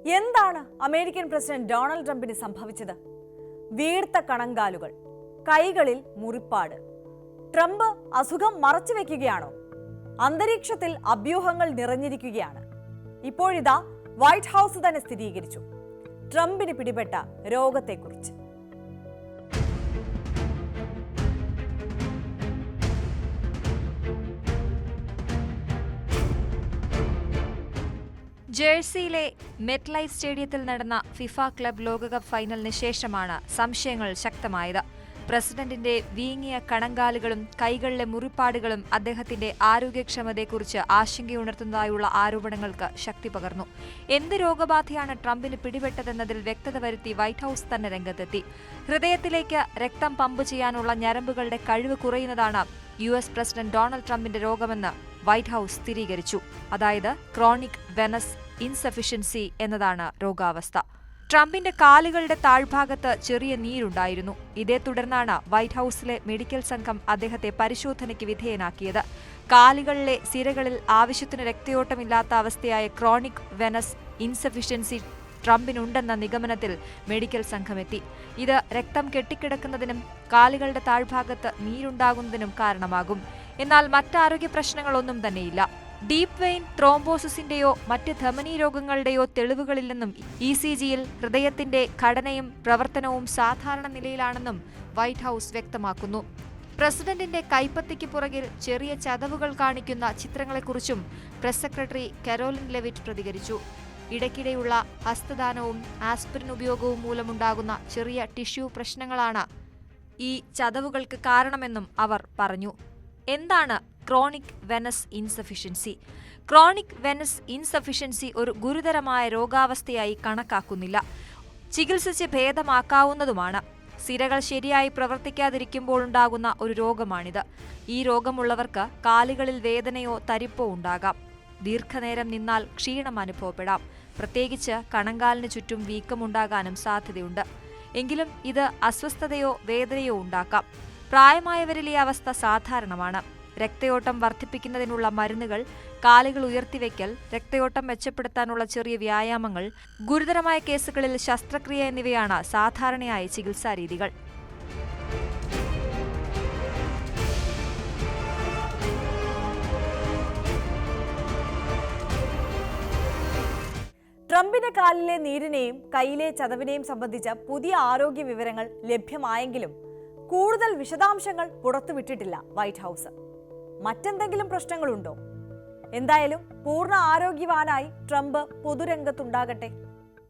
എന്താണ് American president Donald ട്രംപിന് സംഭവിച്ചത്? വീർത്ത കണങ്കാലുകൾ, കൈകളിൽ മുറിപ്പാട്. ട്രംപ് അസുഖം മറച്ചുവെക്കുകയാണോ? അന്തരീക്ഷത്തിൽ അഭ്യൂഹങ്ങൾ നിറഞ്ഞിരിക്കുകയാണ്. ഇപ്പോഴിതാ വൈറ്റ് ഹൗസ് തന്നെ സ്ഥിരീകരിച്ചു ട്രംപിന് പിടിപെട്ട രോഗത്തെക്കുറിച്ച്. ജേഴ്സിയിലെ മെറ്റ്ലൈഫ് സ്റ്റേഡിയത്തിൽ നടന്ന ഫിഫ ക്ലബ് ലോകകപ്പ് ഫൈനലിന് ശേഷമാണ് സംശയങ്ങൾ ശക്തമായത്. പ്രസിഡന്റിന്റെ വീങ്ങിയ കണങ്കാലുകളും കൈകളിലെ മുറിപ്പാടുകളും അദ്ദേഹത്തിന്റെ ആരോഗ്യക്ഷമതയെക്കുറിച്ച് ആശങ്കയുണർത്തുന്നതായുള്ള ആരോപണങ്ങൾക്ക് ശക്തി പകർന്നു. എന്ത് രോഗബാധയാണ് ട്രംപിന് പിടിപെട്ടതെന്നതിൽ വ്യക്തത വരുത്തി വൈറ്റ് ഹൌസ് തന്നെ രംഗത്തെത്തി. ഹൃദയത്തിലേക്ക് രക്തം പമ്പ് ചെയ്യാനുള്ള ഞരമ്പുകളുടെ കഴിവ് കുറയുന്നതാണ് US പ്രസിഡന്റ് ഡൊണാൾഡ് ട്രംപിന്റെ രോഗമെന്ന് വൈറ്റ് ഹൌസ് സ്ഥിരീകരിച്ചു. അതായത് ക്രോണിക് വെനസ് ഇൻസഫിഷ്യൻസി എന്നതാണ് രോഗാവസ്ഥ. ട്രംപിന്റെ കാലുകളുടെ താഴ്ഭാഗത്ത് ചെറിയ നീരുണ്ടായിരുന്നു. ഇതേ തുടർന്നാണ് വൈറ്റ് ഹൌസിലെ മെഡിക്കൽ സംഘം അദ്ദേഹത്തെ പരിശോധനയ്ക്ക് വിധേയനാക്കിയത്. കാലുകളിലെ സിരകളിൽ ആവശ്യത്തിന് രക്തയോട്ടമില്ലാത്ത അവസ്ഥയായ ക്രോണിക് വെനസ് ഇൻസഫിഷ്യൻസി ട്രംപിനുണ്ടെന്ന നിഗമനത്തിൽ മെഡിക്കൽ സംഘമെത്തി. ഇത് രക്തം കെട്ടിക്കിടക്കുന്നതിനും കാലുകളുടെ താഴ്ഭാഗത്ത് നീരുണ്ടാകുന്നതിനും കാരണമാകും. എന്നാൽ മറ്റാരോഗ്യ പ്രശ്നങ്ങളൊന്നും തന്നെയില്ല. ഡീപ് വെയിൻ ത്രോംബോസിന്റെയോ മറ്റ് ധമനി രോഗങ്ങളുടെയോ തെളിവുകളില്ലെന്നും ECGയിൽ ഹൃദയത്തിന്റെ ഘടനയും പ്രവർത്തനവും സാധാരണ നിലയിലാണെന്നും വൈറ്റ് ഹൌസ് വ്യക്തമാക്കുന്നു. പ്രസിഡന്റിന്റെ കൈപ്പത്തിക്ക് പുറകിൽ ചെറിയ ചതവുകൾ കാണിക്കുന്ന ചിത്രങ്ങളെക്കുറിച്ചും പ്രസ് സെക്രട്ടറി കരോലിൻ ലെവിറ്റ് പ്രതികരിച്ചു. ഇടയ്ക്കിടെയുള്ള ഹസ്തദാനവും ആസ്പിരിൻ ഉപയോഗവും മൂലമുണ്ടാകുന്ന ചെറിയ ടിഷ്യൂ പ്രശ്നങ്ങളാണ് ഈ ചതവുകൾക്ക് കാരണമെന്നും അവർ പറഞ്ഞു. എന്താണ് chronic venous insufficiency? Chronic venous insufficiency ഒരു ഗുരുതരമായ രോഗാവസ്ഥയായി കണക്കാക്കുന്നില്ല. ചികിത്സിച്ച് ഭേദമാക്കാവുന്നതുമാണ്. സിരകൾ ശരിയായി പ്രവർത്തിക്കാതിരിക്കുമ്പോൾ ഉണ്ടാകുന്ന ഒരു രോഗമാണിത്. ഈ രോഗമുള്ളവർക്ക് കാലുകളിൽ വേദനയോ തരിപ്പോ ഉണ്ടാകാം. ദീർഘനേരം നിന്നാൽ ക്ഷീണം അനുഭവപ്പെടാം. പ്രത്യേകിച്ച് കണങ്കാലിന് ചുറ്റും വീക്കമുണ്ടാകാനും സാധ്യതയുണ്ട്. എങ്കിലും ഇത് അസ്വസ്ഥതയോ വേദനയോ ഉണ്ടാക്കാം. പ്രായമായവരിലെ അവസ്ഥ സാധാരണമാണ്. രക്തയോട്ടം വർദ്ധിപ്പിക്കുന്നതിനുള്ള മരുന്നുകൾ, കാലുകൾ ഉയർത്തിവെക്കൽ, രക്തയോട്ടം മെച്ചപ്പെടുത്താനുള്ള ചെറിയ വ്യായാമങ്ങൾ, ഗുരുതരമായ കേസുകളിൽ ശസ്ത്രക്രിയ എന്നിവയാണ് സാധാരണയായ ചികിത്സാരീതികൾ. ട്രംപിന്റെ കാലിലെ നീരിനെയും കൈയിലെ ചതവിനെയും സംബന്ധിച്ച പുതിയ ആരോഗ്യ വിവരങ്ങൾ ലഭ്യമായെങ്കിലും കൂടുതൽ വിശദാംശങ്ങൾ പുറത്തുവിട്ടിട്ടില്ല വൈറ്റ് ഹൌസ്. മറ്റെന്തെങ്കിലും പ്രശ്നങ്ങളുണ്ടോ? എന്തായാലും പൂർണ്ണ ആരോഗ്യവാനായി ട്രംപ് പൊതുരംഗത്തുണ്ടാകട്ടെ.